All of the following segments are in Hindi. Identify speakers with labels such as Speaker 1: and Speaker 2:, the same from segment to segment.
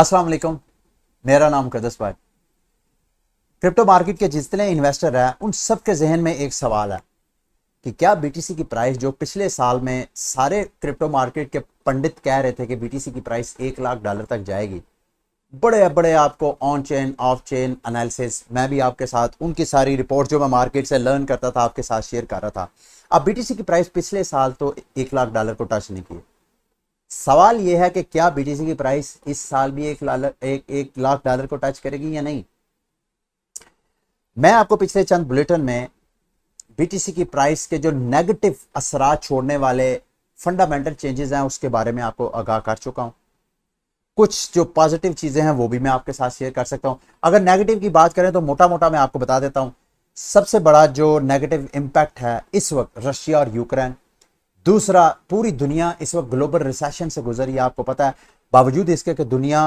Speaker 1: अस्सलाम वालेकुम। मेरा नाम कदस भाई। क्रिप्टो मार्केट के जितने इन्वेस्टर हैं उन सब के जहन में एक सवाल है कि क्या बीटीसी की प्राइस जो पिछले साल में सारे क्रिप्टो मार्केट के पंडित कह रहे थे कि बीटीसी की प्राइस $1 लाख तक जाएगी, बड़े बड़े आपको on chain of chain analysis, मैं भी आपके साथ उनकी सारी रिपोर्ट जो मैं मार्केट से लर्न करता था आपके साथ शेयर कर रहा था। अब बीटीसी की प्राइस पिछले साल तो $1 लाख को टच नहीं की। सवाल यह है कि क्या बीटीसी की प्राइस इस साल भी एक लाख डॉलर को टच करेगी या नहीं। मैं आपको पिछले चंद बुलेटिन में बीटीसी की प्राइस के जो नेगेटिव असरात छोड़ने वाले फंडामेंटल चेंजेस हैं उसके बारे में आपको आगाह कर चुका हूं। कुछ जो पॉजिटिव चीजें हैं वो भी मैं आपके साथ शेयर कर सकता हूं। अगर नेगेटिव की बात करें तो मोटा मोटा मैं आपको बता देता हूं। सबसे बड़ा जो नेगेटिव इंपैक्ट है इस वक्त रशिया और यूक्रेन। दूसरा, पूरी दुनिया इस वक्त ग्लोबल रिसेशन से गुजरी है, आपको पता है। बावजूद इसके कि दुनिया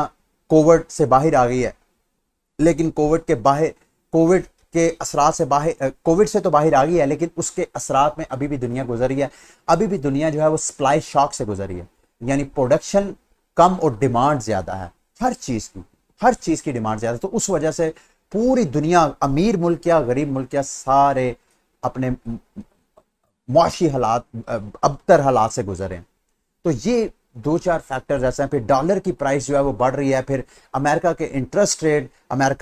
Speaker 1: कोविड से बाहर आ गई है, लेकिन कोविड के असरात से बाहर, कोविड से तो बाहर आ गई है, लेकिन उसके असरात में अभी भी दुनिया गुजरी है। अभी भी दुनिया जो है वो सप्लाई शॉक से गुजरी है, यानी प्रोडक्शन कम और डिमांड ज्यादा है। हर चीज की डिमांड ज्यादा है। तो उस वजह से पूरी दुनिया, अमीर मुल्क या गरीब मुल्क या, सारे अपने मुआशी हालात, अबतर हालात से गुजरे हैं। तो ये दो चार फैक्टर्स ऐसे हैं। फिर डॉलर की प्राइस जो है वो बढ़ रही है। फिर अमेरिका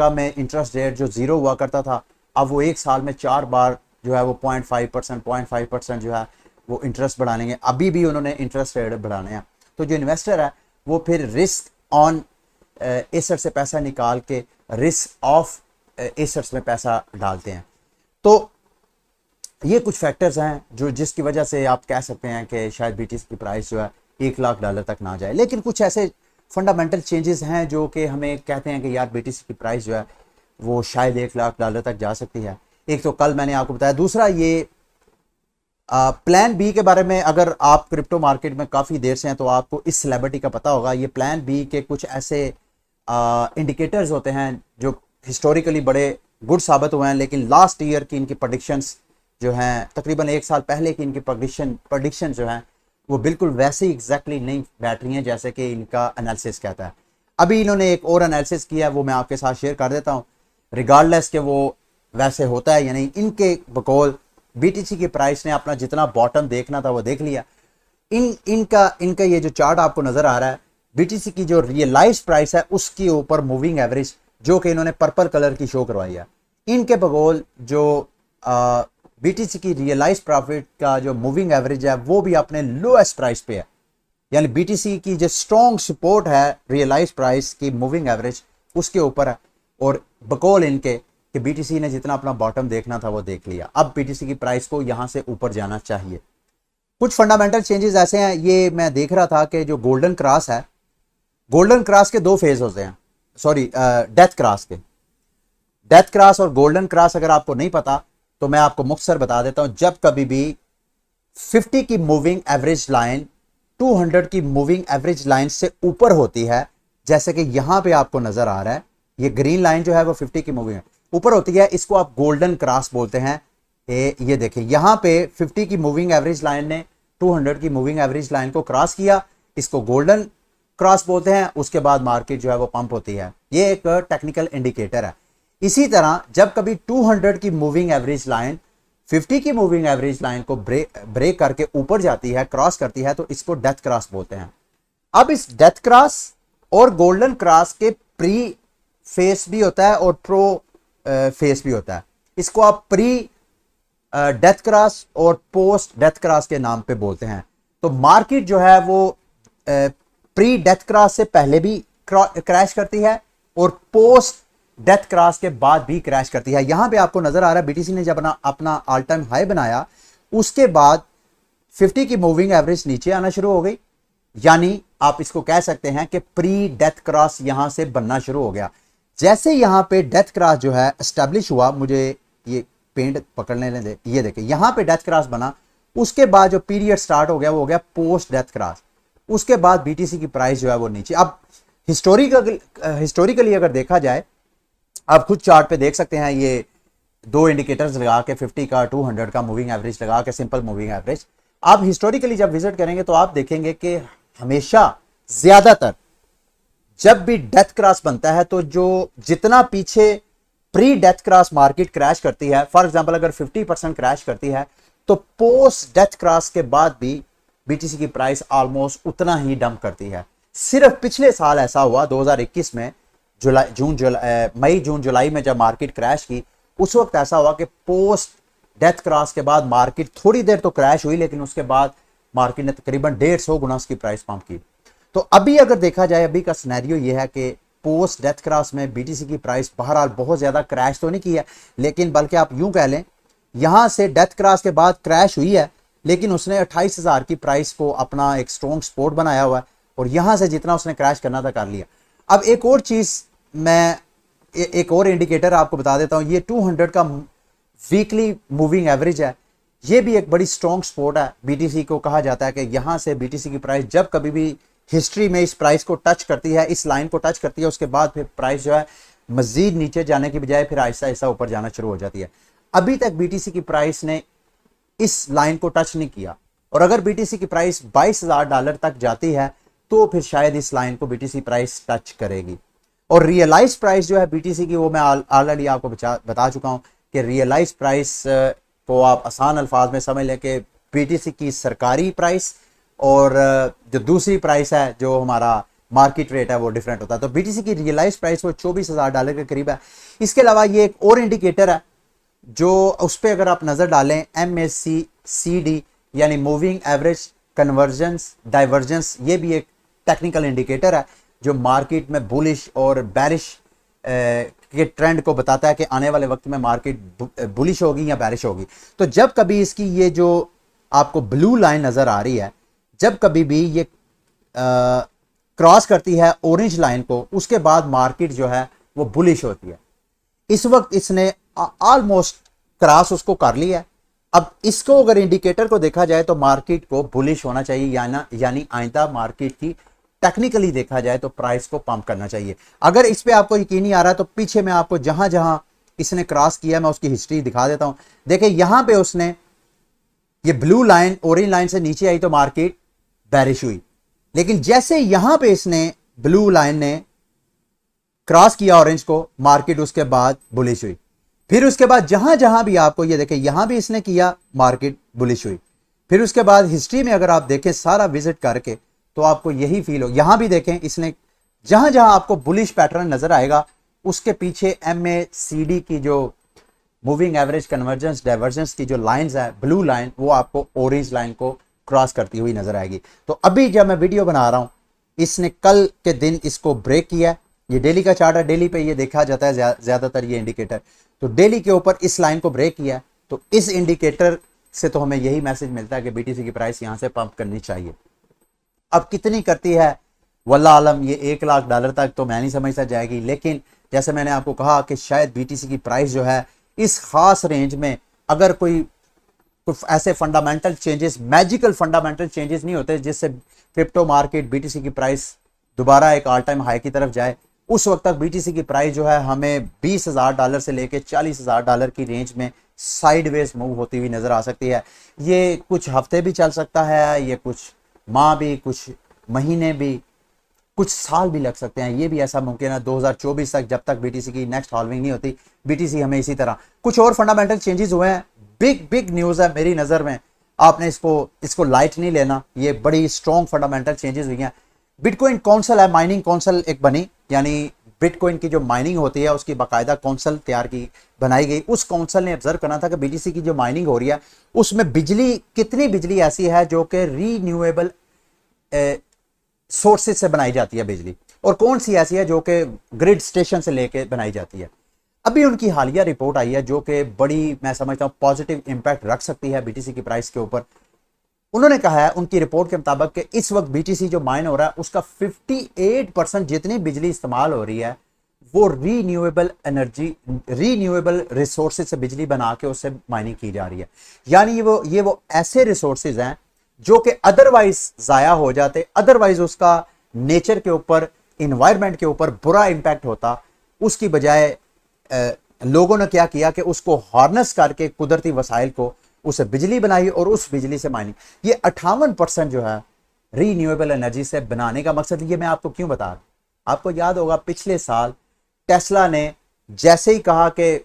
Speaker 1: में इंटरेस्ट रेट जो जीरो हुआ करता था, अब वो एक साल में 4 बार जो है वो 0.5% जो है वो इंटरेस्ट बढ़ा लेंगे। अभी भी उन्होंने इंटरेस्ट रेट बढ़ाने हैं। तो जो इन्वेस्टर है वो फिर रिस्क ऑन एसेट से पैसा निकाल के रिस्क ऑफ एसेट्स में पैसा डालते हैं। तो ये कुछ फैक्टर्स हैं जो जिसकी वजह से आप कह सकते हैं कि शायद बीटीसी की प्राइस जो है $1 लाख तक ना जाए। लेकिन कुछ ऐसे फंडामेंटल चेंजेस हैं जो कि हमें कहते हैं कि यार बीटीसी की प्राइस जो है वो शायद $1 लाख तक जा सकती है। एक तो कल मैंने आपको बताया। दूसरा, ये प्लान बी के बारे में, अगर आप क्रिप्टो मार्केट में काफ़ी देर से हैं तो आपको इस सेलिब्रिटी का पता होगा। ये प्लान बी के कुछ ऐसे इंडिकेटर्स होते हैं जो हिस्टोरिकली बड़े गुड साबित हुए हैं, लेकिन लास्ट ईयर की इनकी प्रेडिक्शंस जो हैं, तकरीबन एक साल पहले की इनकी प्रेडिक्शन जो हैं वो बिल्कुल वैसे ही एग्जैक्टली नहीं बैठ रही हैं जैसे कि इनका एनालिसिस कहता है। अभी इन्होंने एक और एनालिसिस किया है, वो मैं आपके साथ शेयर कर देता हूँ। रिगार्डलेस के वो वैसे होता है या नहीं, इनके बकौल बीटीसी की प्राइस ने अपना जितना बॉटम देखना था वो देख लिया। इनका ये जो चार्ट आपको नजर आ रहा है, बीटीसी की जो रियलाइज प्राइस है उसके ऊपर मूविंग एवरेज जो कि इन्होंने पर्पल कलर की शो करवाई है, इनके बगौल जो बीटीसी की रियलाइज प्रॉफिट का जो मूविंग एवरेज है वो भी अपने लोएस्ट प्राइस पे है। यानी बीटीसी की जो स्ट्रॉन्ग सपोर्ट है रियलाइज प्राइस की मूविंग एवरेज उसके ऊपर है, और बकौल इनके कि बीटीसी ने जितना अपना बॉटम देखना था वो देख लिया। अब बीटीसी की प्राइस को यहां से ऊपर जाना चाहिए। कुछ फंडामेंटल चेंजेस ऐसे हैं, ये मैं देख रहा था कि जो गोल्डन क्रॉस है, गोल्डन क्रॉस के दो फेज होते हैं, सॉरी डेथ क्रॉस और गोल्डन क्रॉस। अगर आपको नहीं पता तो मैं आपको मुख्तसर बता देता हूं। जब कभी भी 50 की मूविंग एवरेज लाइन 200 की मूविंग एवरेज लाइन से ऊपर होती है, जैसे कि यहां पे आपको नजर आ रहा है, ये ग्रीन लाइन जो है वो 50 की मूविंग ऊपर होती है, इसको आप गोल्डन क्रॉस बोलते हैं। ये देखें, यहां पे 50 की मूविंग एवरेज लाइन ने 200 की मूविंग एवरेज लाइन को क्रॉस किया, इसको गोल्डन क्रॉस बोलते हैं। उसके बाद मार्केट जो है वो पंप होती है। ये एक टेक्निकल इंडिकेटर है। इसी तरह जब कभी 200 की मूविंग एवरेज लाइन 50 की मूविंग एवरेज लाइन को ब्रेक करके ऊपर जाती है, क्रॉस करती है, तो इसको डेथ क्रॉस बोलते हैं। अब इस डेथ क्रॉस और गोल्डन क्रॉस के प्री फेस भी होता है और प्रो फेस भी होता है। इसको आप प्री डेथ क्रॉस और पोस्ट डेथ क्रॉस के नाम पे बोलते हैं। तो मार्केट जो है वो प्री डेथ क्रॉस से पहले भी क्रैश करती है और पोस्ट डेथ क्रॉस के बाद भी क्रैश करती है। यहां पे आपको नजर आ रहा है बीटीसी ने जब अपना ऑल टाइम हाई बनाया उसके बाद 50 की मूविंग एवरेज नीचे आना शुरू हो गई, यानी आप इसको कह सकते हैं कि प्री डेथ क्रॉस यहां से बनना शुरू हो गया। जैसे यहां पे डेथ क्रॉस जो है एस्टेब्लिश हुआ, मुझे ये पेंट पकड़ने दे, ये देखिए यहां पे डेथ क्रॉस बना, उसके बाद जो पीरियड स्टार्ट हो गया वो हो गया पोस्ट डेथ क्रॉस। उसके बाद बीटीसी की प्राइस जो है वो नीचे। अब हिस्टोरिकली अगर देखा जाए, आप खुद चार्ट पे देख सकते हैं, ये दो इंडिकेटर्स लगा के 50 का 200 का मूविंग एवरेज लगा के, सिंपल मूविंग एवरेज। आप हिस्टोरिकली जब विजिट करेंगे तो आप देखेंगे कि हमेशा जब भी डेथ क्रॉस बनता है तो जो जितना पीछे pre death cross market crash करती है, फॉर एग्जांपल अगर 50% क्रैश करती है, तो पोस्ट डेथ क्रॉस के बाद भी बीटीसी की प्राइस ऑलमोस्ट उतना ही डंप करती है। सिर्फ पिछले साल ऐसा हुआ 2021 में मई जून जुलाई में जब मार्केट क्रैश की, उस वक्त ऐसा हुआ कि पोस्ट डेथ क्रॉस के बाद मार्केट थोड़ी देर तो क्रैश हुई, लेकिन उसके बाद मार्केट ने तकरीबन 150 गुना उसकी प्राइस पंप की। तो अभी अगर देखा जाए, अभी का सिनेरियो यह है कि पोस्ट डेथ क्रॉस में बीटीसी की प्राइस बहरहाल बहुत ज्यादा क्रैश तो नहीं की है, लेकिन बल्कि आप यूं कह लें यहां से डेथ क्रॉस के बाद क्रैश हुई है, लेकिन उसने 28,000 की प्राइस को अपना एक स्ट्रॉन्ग सपोर्ट बनाया हुआ है और यहां से जितना उसने क्रैश करना था कर लिया। अब एक और चीज मैं एक और इंडिकेटर आपको बता देता हूं, ये 200 का वीकली मूविंग एवरेज है। ये भी एक बड़ी स्ट्रॉन्ग सपोर्ट है बीटीसी को। कहा जाता है कि यहां से बीटीसी की प्राइस जब कभी भी हिस्ट्री में इस प्राइस को टच करती है, इस लाइन को टच करती है, उसके बाद फिर प्राइस जो है मजीद नीचे जाने की बजाय फिर आहिस्ता आहिस्ता ऊपर जाना शुरू हो जाती है। अभी तक बीटीसी की प्राइस ने इस लाइन को टच नहीं किया, और अगर बीटीसी की प्राइस $22,000 तक जाती है तो फिर शायद इस लाइन को बीटीसी प्राइस टच करेगी। और रियलाइज प्राइस जो है बीटीसी की, वो मैं ऑलरेडी आपको बता चुका हूं कि रियलाइज प्राइस को आप आसान अल्फाज में समझ लें कि बीटीसी की सरकारी प्राइस और जो दूसरी प्राइस है जो हमारा मार्केट रेट है वो डिफरेंट होता है। तो बीटीसी की रियलाइज प्राइस वो $24,000 के करीब है। इसके अलावा ये एक और इंडिकेटर है जो उस पर अगर आप नजर डालें, MACD यानी मूविंग एवरेज कन्वर्जेंस डाइवर्जेंस, ये भी एक टेक्निकल इंडिकेटर है जो मार्केट में बुलिश और बैरिश के ट्रेंड को बताता है कि आने वाले वक्त में मार्केट बुलिश होगी या बैरिश होगी। तो जब कभी इसकी ये जो आपको ब्लू लाइन नजर आ रही है, जब कभी भी ये क्रॉस करती है ऑरेंज लाइन को, उसके बाद मार्केट जो है वो बुलिश होती है। इस वक्त इसने ऑलमोस्ट क्रॉस उसको कर लिया है। अब इसको अगर इंडिकेटर को देखा जाए तो मार्केट को बुलिश होना चाहिए, यानी आइंदा मार्केट की टेक्निकली देखा जाए तो प्राइस को पंप करना चाहिए। अगर इस पे आपको यकीन नहीं आ रहा तो पीछे मैं आपको जहां जहां इसने क्रॉस किया मैं उसकी हिस्ट्री दिखा देता हूं। देखिए यहां पे उसने ये ब्लू लाइन ऑरेंज लाइन से नीचे आई तो मार्केट बैरिश हुई, लेकिन जैसे यहां पे इसने ब्लू लाइन ने क्रॉस किया ऑरेंज को, मार्केट उसके बाद बुलिश हुई। फिर उसके बाद जहां जहां भी आपको ये देखें, यहां भी इसने किया, मार्केट बुलिश हुई। फिर उसके बाद हिस्ट्री में अगर आप देखें सारा विजिट करके तो आपको यही फील हो। यहां भी देखें इसने जहां जहां आपको बुलिश पैटर्न नजर आएगा उसके पीछे MACD की जो मूविंग एवरेज कन्वर्जेंस डाइवर्जेंस की जो लाइंस है, ब्लू लाइन, वो आपको ऑरेंज लाइन को क्रॉस करती हुई नजर आएगी। तो अभी जब मैं वीडियो बना रहा हूं, इसने कल के दिन इसको ब्रेक किया। ये डेली का चार्ट है, डेली पे ये देखा जाता है ज्यादातर ये इंडिकेटर। तो डेली के ऊपर इस लाइन को ब्रेक किया, तो इस इंडिकेटर से तो हमें यही मैसेज मिलता है कि बीटीसी की प्राइस यहां से पंप करनी चाहिए। अब कितनी करती है वल्लाह आलम, ये $1,00,000 तक तो मैं नहीं समझता जाएगी, लेकिन जैसे मैंने आपको कहा कि शायद बीटीसी की प्राइस जो है इस खास रेंज में, अगर कोई ऐसे fundamental changes, magical fundamental changes नहीं होते जिससे क्रिप्टो मार्केट बीटीसी की प्राइस दोबारा एक ऑल टाइम हाई की तरफ जाए, उस वक्त तक बीटीसी की प्राइस जो है हमें $20,000 से लेके $40,000 की रेंज में साइडवेज मूव होती हुई नजर आ सकती है। ये कुछ हफ्ते भी चल सकता है, ये कुछ माह भी, कुछ महीने भी, कुछ साल भी लग सकते हैं। ये भी ऐसा मुमकिन है 2024 तक, जब तक बीटीसी की नेक्स्ट हॉल्विंग नहीं होती, बीटीसी हमें इसी तरह। कुछ और फंडामेंटल चेंजेस हुए हैं, बिग न्यूज़ है मेरी नज़र में, आपने इसको लाइट नहीं लेना। ये बड़ी स्ट्रॉन्ग फंडामेंटल चेंजेस हुई हैं। बिटकॉइन काउंसिल है, माइनिंग काउंसिल एक बनी, यानी बिटकॉइन की जो माइनिंग होती है उसकी बाकायदा काउंसिल बनाई गई। उस काउंसिल ने ऑब्जर्व करना था कि बीटीसी की जो माइनिंग हो रही है उसमें बिजली, कितनी बिजली ऐसी है जो कि रीन्यूएबल सोर्सेज से बनाई जाती है बिजली, और कौन सी ऐसी है जो कि ग्रिड स्टेशन से लेके बनाई जाती है। अभी उनकी हालिया रिपोर्ट आई है जो कि बड़ी, मैं समझता हूं, पॉजिटिव इंपैक्ट रख सकती है बीटीसी की प्राइस के ऊपर। उन्होंने कहा है उनकी रिपोर्ट के मुताबिक कि इस वक्त बीटीसी जो माइन हो रहा है उसका 58% जितनी बिजली इस्तेमाल हो रही है वो रीन्यूएबल एनर्जी, रीन्यूएबल रिसोर्सेज से बिजली बना के उससे माइनिंग की जा रही है। यानी ये वो ऐसे रिसोर्सेज हैं जो कि अदरवाइज जाया हो जाते, अदरवाइज उसका नेचर के ऊपर, इन्वायरमेंट के ऊपर बुरा इंपैक्ट होता। उसकी बजाय लोगों ने क्या किया कि उसको हार्नेस करके कुदरती वसाइल को, उसे बिजली बनाई और उस बिजली से माइनिंग। ये 58% जो है रीन्यूएबल एनर्जी से बनाने का मकसद, ये मैं आपको क्यों बता रहा हूं, आपको याद होगा पिछले साल टेस्ला ने जैसे ही कहा कि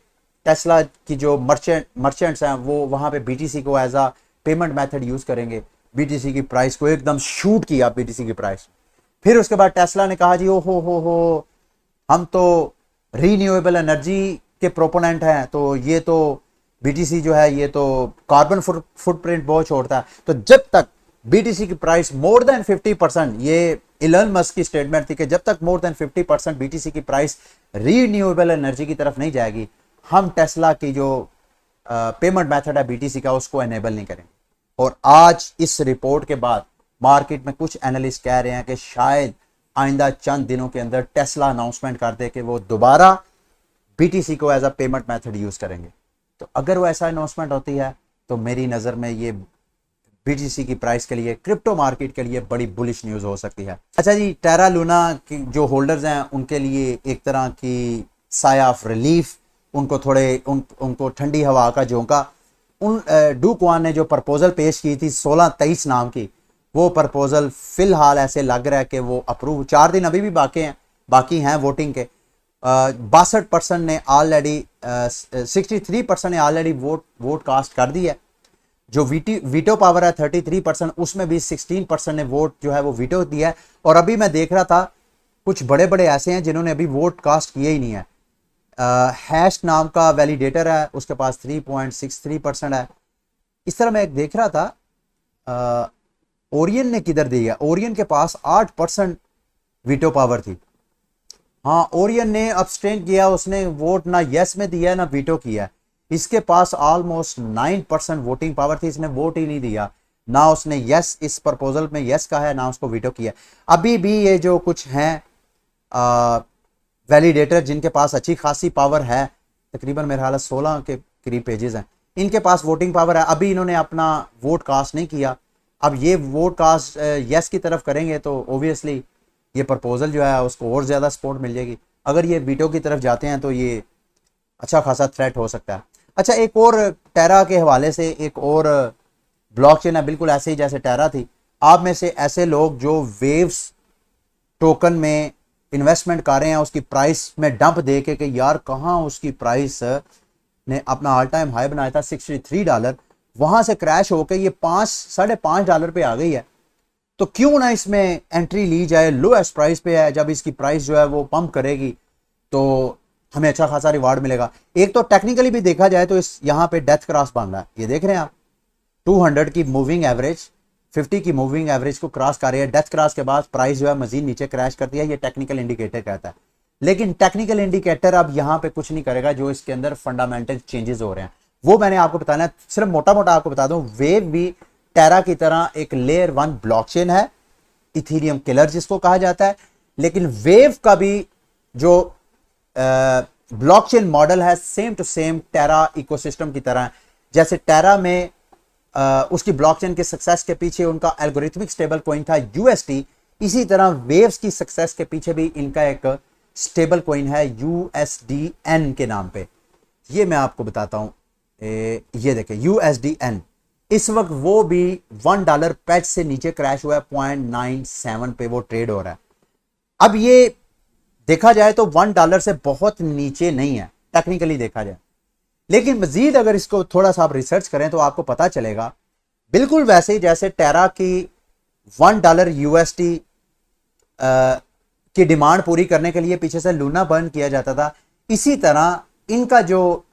Speaker 1: टेस्ला की जो मर्चेंट्स हैं वो वहां पे बीटीसी को as a payment method use करेंगे, बीटीसी की प्राइस को एकदम शूट किया, बीटीसी की प्राइस। फिर उसके बाद टेस्ला ने कहा जी ओ हो हम तो रीन्यूएबल एनर्जी के प्रोपोनेंट हैं, तो ये तो बीटीसी जो है ये तो कार्बन फुटप्रिंट बहुत छोड़ता है। तो जब तक बीटीसी की प्राइस मोर देन 50%, ये इलन मस्क की स्टेटमेंट थी कि जब तक मोर देन 50% बीटीसी की प्राइस रीन्यूएबल एनर्जी की तरफ नहीं जाएगी, हम टेस्ला की जो पेमेंट मेथड है बीटीसी का उसको एनेबल नहीं करेंगे। और आज इस रिपोर्ट के बाद मार्केट में कुछ एनालिस्ट कह रहे हैं कि शायद आइंदा चंद दिनों के अंदर टेस्ला अनाउंसमेंट कर दे कि वो दोबारा बीटीसी को as a payment method use करेंगे। तो अगर वो ऐसा अनाउंसमेंट होती है तो मेरी नज़र में ये बीटीसी की प्राइस के लिए, क्रिप्टो मार्केट के लिए बड़ी बुलिश न्यूज़ हो सकती है। अच्छा जी, टेरा लूना की जो होल्डर्स हैं उनके लिए एक तरह की साया ऑफ रिलीफ, उनको थोड़े उनको ठंडी हवा का झोंका। उन डू क्वान ने जो प्रपोजल पेश की थी 1623 नाम की, वो प्रपोजल फिलहाल ऐसे लग रहा है कि वो अप्रूव, 4 दिन अभी भी बाकी हैं वोटिंग के। 62% ने ऑलरेडी 63% ने ऑलरेडी वोट कास्ट कर दी है। जो वीटो पावर है 33%, उसमें भी 16% ने वोट जो है वो वीटो दिया है। और अभी मैं देख रहा था कुछ बड़े बड़े ऐसे हैं जिन्होंने अभी वोट कास्ट किए ही नहीं है। हैश नाम का वैलिडेटर है, उसके पास 3.63% है। इस तरह मैं एक देख रहा था ओरियन ने किधर दिया, ओरियन के पास 8% वीटो पावर थी। हाँ, ओरियन ने अब्सटेन किया, उसने वोट ना यस में दिया ना वीटो किया। इसके पास ऑलमोस्ट 9% वोटिंग पावर थी, इसने वोट ही नहीं दिया, ना उसने यस इस प्रपोजल में यस का है ना उसको वीटो किया। अभी भी ये जो कुछ हैं वैलिडेटर जिनके पास अच्छी खासी पावर है, तकरीबन मेरे ख्याल 16 के करीब पेजेस हैं, इनके पास वोटिंग पावर है, अभी इन्होंने अपना वोट कास्ट नहीं किया। अब ये वोट कास्ट यस की तरफ करेंगे तो ओबियसली ये प्रपोजल जो है उसको और ज़्यादा सपोर्ट मिल जाएगी। अगर ये वीटो की तरफ जाते हैं तो ये अच्छा खासा थ्रेट हो सकता है। अच्छा, एक और टेरा के हवाले से एक और ब्लॉकचेन है बिल्कुल ऐसे ही जैसे टेरा थी। आप में से ऐसे लोग जो वेव्स टोकन में इन्वेस्टमेंट कर रहे हैं, उसकी प्राइस में डंप दे के कि यार कहाँ उसकी प्राइस ने अपना ऑल टाइम हाई बनाया था $63, वहां से क्रैश होकर ये $5.5 पे आ गई है, तो क्यों ना इसमें एंट्री ली जाए। लोएस्ट प्राइस पे है, जब इसकी प्राइस जो है वो पंप करेगी तो हमें अच्छा खासा रिवार्ड मिलेगा। एक तो टेक्निकली भी देखा जाए तो इस यहाँ पे डेथ क्रॉस बन रहा है, ये देख रहे हैं आप, 200 की मूविंग एवरेज 50 की मूविंग एवरेज को क्रॉस कर रही है। डेथ क्रॉस के बाद प्राइस जो है मजीद नीचे क्रैश करती है, ये टेक्निकल इंडिकेटर कहता है। लेकिन टेक्निकल इंडिकेटर अब यहाँ पे कुछ नहीं करेगा, जो इसके अंदर फंडामेंटल चेंजेस हो रहे हैं वो मैंने आपको बताना है। सिर्फ मोटा मोटा आपको बता दूं, वेव भी टेरा की तरह एक लेयर 1 ब्लॉकचेन है, इथेरियम किलर जिसको कहा जाता है। लेकिन वेव का भी जो ब्लॉकचेन मॉडल है same to same Terra ecosystem की तरह है। जैसे टेरा में उसकी ब्लॉकचेन के सक्सेस के पीछे उनका एल्गोरिथमिक स्टेबल कॉइन था यूएसटी, इसी तरह वेव्स की सक्सेस के पीछे भी इनका एक स्टेबल कॉइन है यूएसडीएन के नाम पे। ये मैं आपको बताता हूं, ये देखें यूएसडीएन, इस वक्त वो भी $1 पैच से नीचे क्रैश हुआ है, 0.97 पे वो ट्रेड हो रहा है। अब ये देखा जाए तो $1 से बहुत नीचे नहीं है टेक्निकली देखा जाए, लेकिन मजीद अगर इसको थोड़ा सा आप रिसर्च करें तो आपको पता चलेगा बिल्कुल वैसे ही जैसे टेरा की $1 यूएसडी की डिमांड पूरी करने के लिए पीछे से लूना बर्न किया जाता था, इसी तरह इनका जो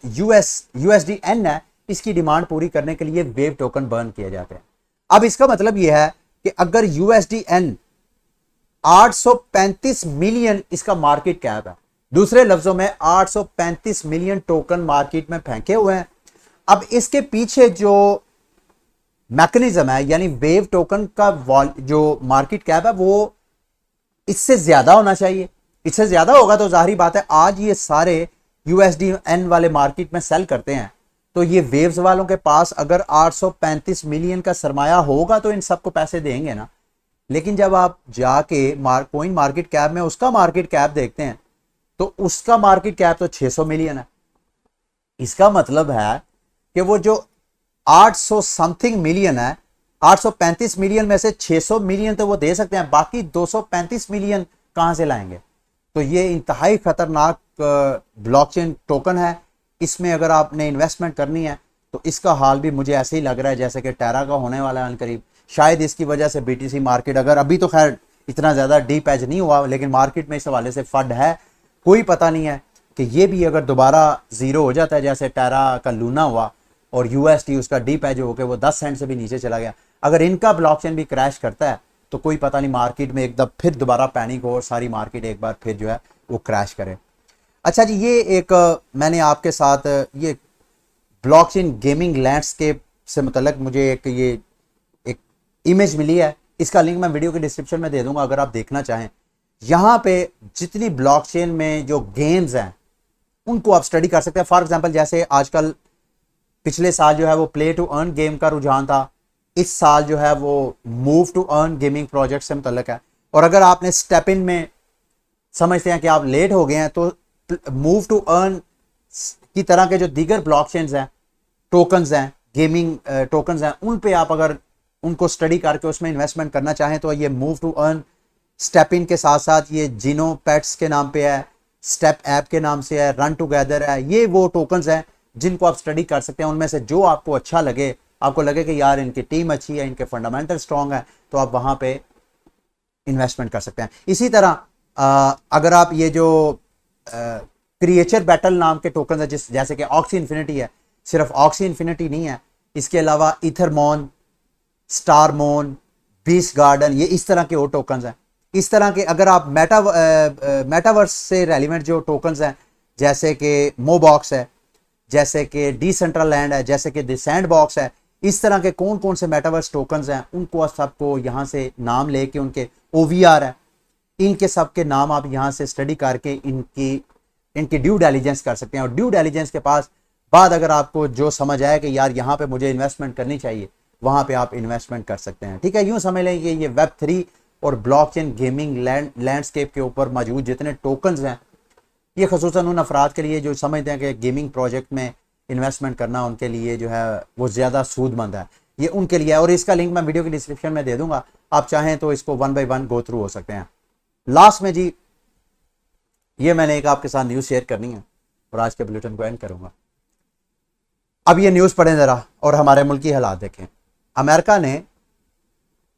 Speaker 1: यूएसडीएन है इसकी डिमांड पूरी करने के लिए वेव टोकन बर्न किए जाते हैं। अब इसका मतलब यह है कि अगर यूएसडीएन 835 मिलियन इसका मार्केट कैप है, दूसरे लफ्जों में 835 मिलियन टोकन मार्केट में फेंके हुए हैं। अब इसके पीछे जो मैकेनिज्म है यानी वेव टोकन का जो मार्केट कैप है वो इससे ज्यादा होना चाहिए। इससे ज्यादा होगा तो जाहिर बात है आज ये सारे यूएसडीएन वाले मार्केट में सेल करते हैं, तो ये वेव्स वालों के पास अगर 835 मिलियन का सरमाया होगा तो इन सबको पैसे देंगे ना। लेकिन जब आप जाके कोइन मार्केट कैप में उसका मार्केट कैप देखते हैं तो उसका मार्केट कैप तो 600 मिलियन है। इसका मतलब है कि वो जो 800 समथिंग मिलियन है, 835 मिलियन में से 600 मिलियन तो वो दे सकते हैं, बाकी 235 मिलियन कहाँ से लाएंगे? तो ये इंतहाई ख़तरनाक ब्लॉकचेन टोकन है। इसमें अगर आपने इन्वेस्टमेंट करनी है तो इसका हाल भी मुझे ऐसे ही लग रहा है जैसे कि टेरा का होने वाला है अनकरीब। शायद इसकी वजह से बीटीसी मार्केट, अगर अभी तो खैर इतना ज़्यादा डीप एज नहीं हुआ, लेकिन मार्केट में इस हवाले से फंड है। कोई पता नहीं है कि ये भी अगर दोबारा ज़ीरो हो जाता है जैसे टेरा का लूना हुआ और यूएसटी उसका डीप एज होकर वो 10 सेंट से भी नीचे चला गया, अगर इनका ब्लॉकचेन भी क्रैश करता है तो कोई पता नहीं मार्केट में एकदम फिर दोबारा पैनिक हो और सारी मार्केट एक बार फिर जो है वो क्रैश करे। अच्छा जी, ये एक मैंने आपके साथ ये ब्लॉकचेन गेमिंग लैंडस्केप से मुतल्लिक मुझे एक इमेज मिली है। इसका लिंक मैं वीडियो के डिस्क्रिप्शन में दे दूंगा अगर आप देखना चाहें। यहाँ पे जितनी ब्लॉकचेन में जो गेम्स हैं उनको आप स्टडी कर सकते हैं। फॉर एग्जांपल जैसे आजकल पिछले साल जो है वो प्ले टू अर्न गेम का रुझान था, इस साल जो है वो move to earn gaming project से मुतल्लिक है। और अगर आपने स्टेप इन में समझते हैं कि आप लेट हो गए हैं तो मूव टू अर्न की तरह के जो दीगर ब्लॉकचेन्स हैं, टोकन्स हैं, गेमिंग टोकन्स हैं, उन पे आप अगर उनको स्टडी करके उसमें इन्वेस्टमेंट करना चाहें तो ये move to earn step in के साथ साथ ये जिनो पेट्स के नाम पे है, स्टेप ऐप के नाम से है, रन टुगेदर है, ये वो टोकन्स हैं जिनको आप स्टडी कर सकते हैं। उनमें से जो आपको अच्छा लगे, आपको लगे कि यार इनकी टीम अच्छी है, इनके फंडामेंटल स्ट्रॉन्ग है, तो आप वहाँ पे इन्वेस्टमेंट कर सकते हैं। इसी तरह अगर आप ये जो क्रिएचर बैटल नाम के टोकन है जैसे कि ऑक्सी इन्फिनिटी है, सिर्फ ऑक्सी इन्फिनिटी नहीं है, इसके अलावा इथरमोन, स्टारमोन, बीस गार्डन, ये इस तरह के और टोकन्स हैं। इस तरह के अगर आप मेटावर्स से रेलिवेंट जो टोकन्स हैं जैसे कि मोबॉक्स है, जैसे कि डिसेंट्रल लैंड है, जैसे कि द सैंड बॉक्स है, इस तरह के कौन कौन से मेटावर्स टोकन्स हैं उनको सबको यहाँ से नाम लेके, उनके OVR है, इनके सब के नाम आप यहाँ से स्टडी करके इनकी ड्यू डिलिजेंस कर सकते हैं। और ड्यू डिलिजेंस के पास बाद अगर आपको जो समझ आए कि यार यहाँ पे मुझे इन्वेस्टमेंट करनी चाहिए, वहाँ पे आप इन्वेस्टमेंट कर सकते हैं। ठीक है, यूँ समझ लें कि ये Web3 और ब्लॉकचेन गेमिंग लैंडस्केप के ऊपर मौजूद जितने टोकन्स हैं, ये खसूसन उन अफराद के लिए जो समझते हैं कि गेमिंग प्रोजेक्ट में इन्वेस्टमेंट करना उनके लिए जो है वो ज़्यादा सूदमंद है, ये उनके लिए है। और इसका लिंक मैं वीडियो के डिस्क्रिप्शन में दे दूंगा, आप चाहें तो इसको 1 बाय 1 गो थ्रू हो सकते हैं। लास्ट में जी ये मैंने एक आपके साथ न्यूज़ शेयर करनी है और आज के बुलेटिन को एंड करूंगा। अब ये न्यूज़ पढ़ें ज़रा और हमारे मुल्क की हालात देखें। अमेरिका ने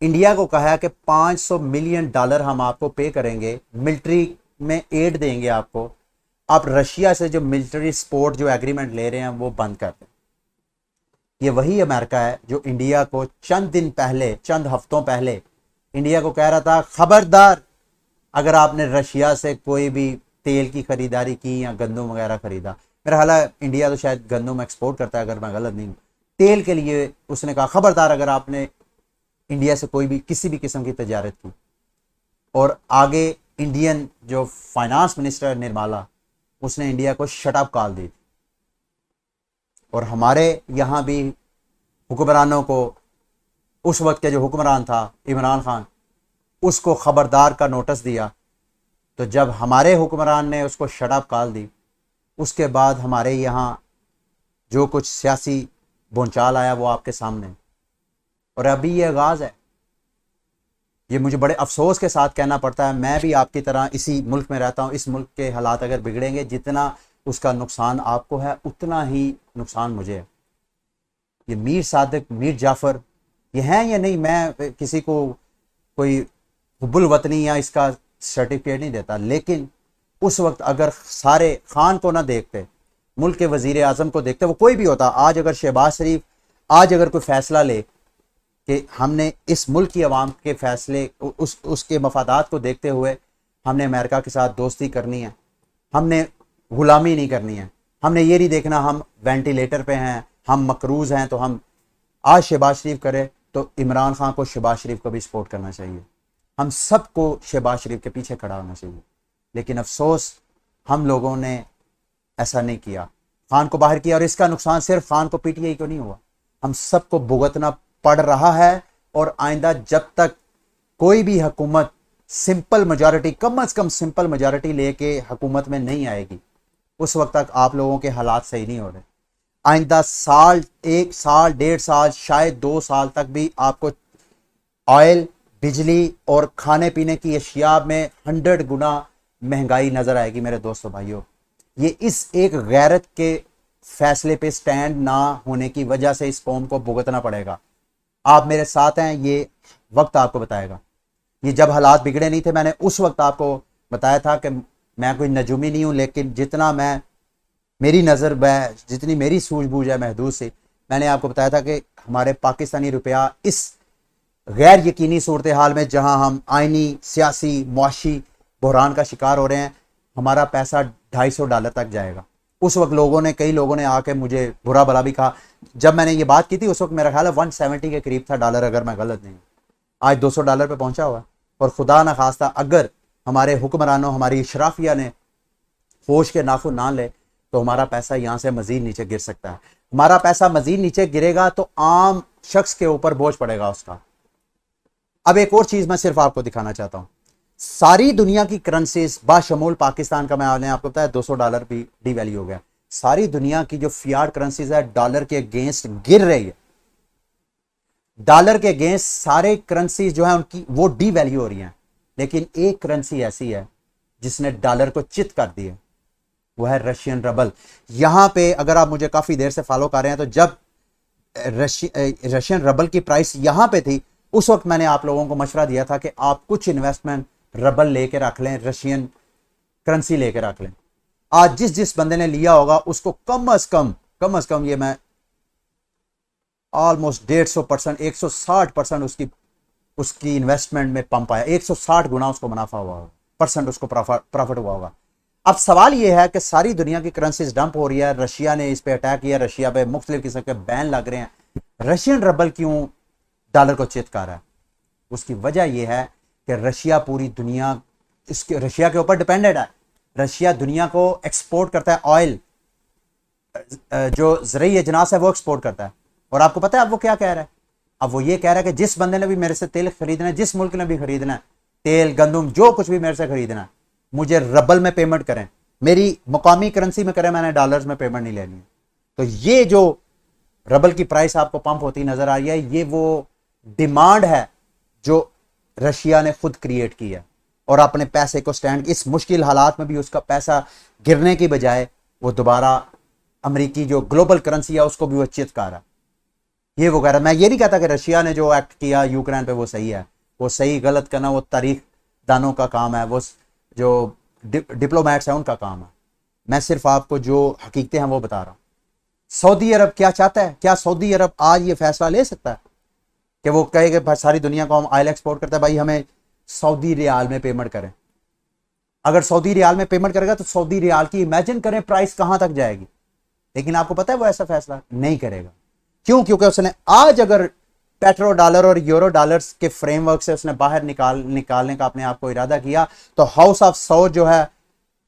Speaker 1: इंडिया को कहा है कि $500 मिलियन हम आपको पे करेंगे, मिलिट्री में एड देंगे आपको, आप रशिया से जो मिलिट्री सपोर्ट जो एग्रीमेंट ले रहे हैं वो बंद कर दें। ये वही अमेरिका है जो इंडिया को चंद हफ्तों पहले इंडिया को कह रहा था खबरदार अगर आपने रशिया से कोई भी तेल की खरीदारी की या गंदम वगैरह खरीदा। मेरा ख्याल है इंडिया तो शायद गंदम एक्सपोर्ट करता है अगर मैं गलत नहीं हूँ। तेल के लिए उसने कहा खबरदार अगर आपने इंडिया से कोई भी किसी भी किस्म की तजारत की। और आगे इंडियन जो फाइनेंस मिनिस्टर निर्मला, उसने इंडिया को शट अप कॉल दी। और हमारे यहाँ भी हुक्मरानों को, उस वक्त के जो हुक्मरान था इमरान खान, उसको खबरदार का नोटिस दिया। तो जब हमारे हुक्मरान ने उसको शट अप कॉल दी, उसके बाद हमारे यहाँ जो कुछ सियासी भूचाल आया वो आपके सामने। और अभी ये आगाज़ है। ये मुझे बड़े अफसोस के साथ कहना पड़ता है, मैं भी आपकी तरह इसी मुल्क में रहता हूँ। इस मुल्क के हालात अगर बिगड़ेंगे, जितना उसका नुकसान आपको है उतना ही नुकसान मुझे है। ये मीर सादिक, मीर जाफ़र ये हैं या नहीं, मैं किसी को कोई हुब्बुल वतनी या इसका सर्टिफिकेट नहीं देता, लेकिन उस वक्त अगर सारे खान को ना देखते, मुल्क के वज़ीर आज़म को देखते, वो कोई भी होता, आज अगर शहबाज शरीफ आज अगर कोई फ़ैसला ले कि हमने इस मुल्क की आवाम के फ़ैसले उसके मफादात को देखते हुए हमने अमेरिका के साथ दोस्ती करनी है, हमने गुलामी नहीं करनी है, हमने ये नहीं देखना हम वेंटिलेटर पे हैं, हम मकरूज़ हैं, तो हम आज शहबाज शरीफ करे तो इमरान खान को शहबाज शरीफ को भी सपोर्ट करना चाहिए। हम सबको शहबाज शरीफ के पीछे खड़ा होना चाहिए। लेकिन अफसोस हम लोगों ने ऐसा नहीं किया, खान को बाहर किया। और इसका नुकसान सिर्फ खान को, PTI को नहीं हुआ, हम सबको भुगतना पड़ रहा है। और आइंदा जब तक कोई भी हुकूमत सिंपल मेजॉरिटी, कम अज़ कम सिंपल मेजॉरिटी लेके हुकूमत में नहीं आएगी, उस वक्त तक आप लोगों के हालात सही नहीं हो रहे। आइंदा साल, 1 साल, 1.5 साल, शायद 2 साल तक भी आपको ऑयल, बिजली और खाने पीने की अशिया में 100 गुना महंगाई नजर आएगी मेरे दोस्तों भाइयों। ये इस एक गैरत के फैसले पे स्टैंड ना होने की वजह से इस कौम को भुगतना पड़ेगा। आप मेरे साथ हैं, ये वक्त आपको बताएगा। ये जब हालात बिगड़े नहीं थे, मैंने उस वक्त आपको बताया था कि मैं कोई नजूमी नहीं हूं, लेकिन जितना मैं मेरी नज़र जितनी मेरी सूझबूझ है महदूद से, मैंने आपको बताया था कि हमारे पाकिस्तानी रुपया इस गैर यकीनी सूरत हाल में जहां हम आइनी सियासी मुआशी बहरान का शिकार हो रहे हैं, हमारा पैसा $250 तक जाएगा। उस वक्त कई लोगों ने आके मुझे बुरा भला भी कहा। जब मैंने ये बात की थी उस वक्त मेरा ख्याल है 170 के करीब था डॉलर, अगर मैं गलत नहीं हूँ। आज $200 पे पहुंचा हुआ है। और खुदा न खास्ता अगर हमारे हुक्मरानों, हमारी इशराफिया ने होश के नाखून ना ले तो हमारा पैसा यहाँ से मजीद नीचे गिर सकता है। हमारा पैसा मजीद नीचे गिरेगा तो आम शख्स के ऊपर बोझ पड़ेगा उसका। अब एक और चीज मैं सिर्फ आपको दिखाना चाहता हूं। सारी दुनिया की करेंसीज बाशमूल पाकिस्तान का, मैंने आपको बताया $200 भी डिवैल्यू हो गया। सारी दुनिया की जो फियाट करेंसीज है डॉलर के अगेंस्ट गिर रही है। डॉलर के अगेंस्ट सारे करेंसी जो है उनकी वो डिवैल्यू हो रही हैं, लेकिन एक करेंसी ऐसी है जिसने डॉलर को चित कर दिया, वो है रशियन रबल। यहां पे अगर आप मुझे काफी देर से फॉलो कर रहे हैं तो जब रशियन रबल की प्राइस यहां पे थी उस वक्त मैंने आप लोगों को मशवरा दिया था कि आप कुछ इन्वेस्टमेंट रबल लेके रख लें, रशियन करेंसी लेके रख लें। आज जिस बंदे ने लिया होगा उसको कम से कम ये मैं ऑलमोस्ट 150%, 160% उसकी इन्वेस्टमेंट में पंप आया। 160 गुना उसको मुनाफा हुआ होगा, परसेंट उसको प्रॉफिट हुआ होगा। अब सवाल यह है कि सारी दुनिया की करेंसीज डंप हो रही है, रशिया ने इस पे अटैक किया, रशिया पे मुख्तलिफ किस्म के बैन लग रहे हैं। रशियन रबल क्यों डॉलर को चित कर रहा है? उसकी वजह यह है कि रशिया पूरी दुनिया रशिया के ऊपर डिपेंडेड है। रशिया दुनिया को एक्सपोर्ट करता है, ऑयल जो ज़रूरी अजनास है वो एक्सपोर्ट करता है। और आपको पता है अब वो क्या कह रहा है? अब वो ये कह रहा है कि जिस बंदे ने भी मेरे से तेल खरीदना है, जिस मुल्क ने भी खरीदना है, तेल गंदम जो कुछ भी मेरे से खरीदना है, मुझे रबल में पेमेंट करें, मेरी मुकामी करेंसी में करें, मैंने डॉलर्स में पेमेंट नहीं लेनी है। तो ये जो रबल की प्राइस आपको पंप होती नजर आ रही है, ये वो डिमांड है जो रशिया ने खुद क्रिएट की है और अपने पैसे को स्टैंड, इस मुश्किल हालात में भी उसका पैसा गिरने की बजाय वो दोबारा अमेरिकी जो ग्लोबल करेंसी है उसको भी वो चित कर रहा। ये वो कह रहा। मैं ये नहीं कहता कि रशिया ने जो एक्ट किया यूक्रेन पे वो सही है, वो सही गलत करना वो तारीख दानों का काम है, वो जो डिप्लोमेट्स हैं उनका काम है। मैं सिर्फ आपको जो हकीकतें हैं वो बता रहा हूं। सऊदी अरब क्या चाहता है? क्या सऊदी अरब आज ये फैसला ले सकता है कि वो कहे कि सारी दुनिया को हम ऑयल एक्सपोर्ट करते हैं, भाई हमें सऊदी रियाल में पेमेंट करें? अगर सऊदी रियाल में पेमेंट करेगा तो सऊदी रियाल की इमेजिन करें प्राइस कहां तक जाएगी। लेकिन आपको पता है वो ऐसा फैसला नहीं करेगा। क्यों? क्योंकि उसने आज अगर पेट्रो डॉलर और यूरो डॉलर्स के फ्रेमवर्क से उसने बाहर निकालने का अपने आप को इरादा किया तो हाउस ऑफ सऊद जो है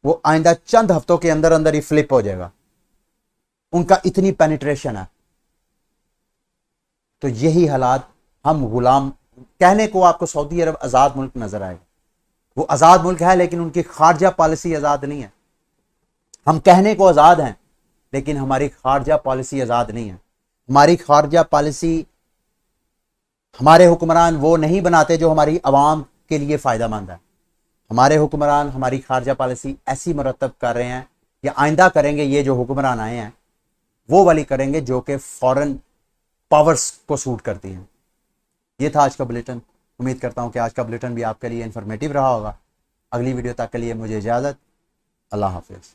Speaker 1: वो आइंदा चंद हफ्तों के अंदर अंदर ही फ्लिप हो जाएगा। उनका इतनी पेनिट्रेशन है। तो यही हालात, हम गुलाम कहने को आपको सऊदी अरब आजाद मुल्क नजर आएगा, वो आजाद मुल्क है लेकिन उनकी खारजा पॉलिसी आजाद नहीं है। हम कहने को आजाद हैं लेकिन हमारी खारजा पॉलिसी आजाद नहीं है। हमारी खारजा पॉलिसी हमारे हुक्मरान वो नहीं बनाते जो हमारी आवाम के लिए फायदेमंद है। हमारे हुक्मरान हमारी खारजा पॉलिसी ऐसी मुरतब कर रहे हैं या आइंदा करेंगे, ये जो हुक्मरान आए हैं वो वाली करेंगे जो कि फॉरेन पावर्स को सूट करती हैं। ये था आज का बुलेटिन। उम्मीद करता हूं कि आज का बुलेटिन भी आपके लिए इंफॉर्मेटिव रहा होगा। अगली वीडियो तक के लिए मुझे इजाज़त। अल्लाह हाफिज़।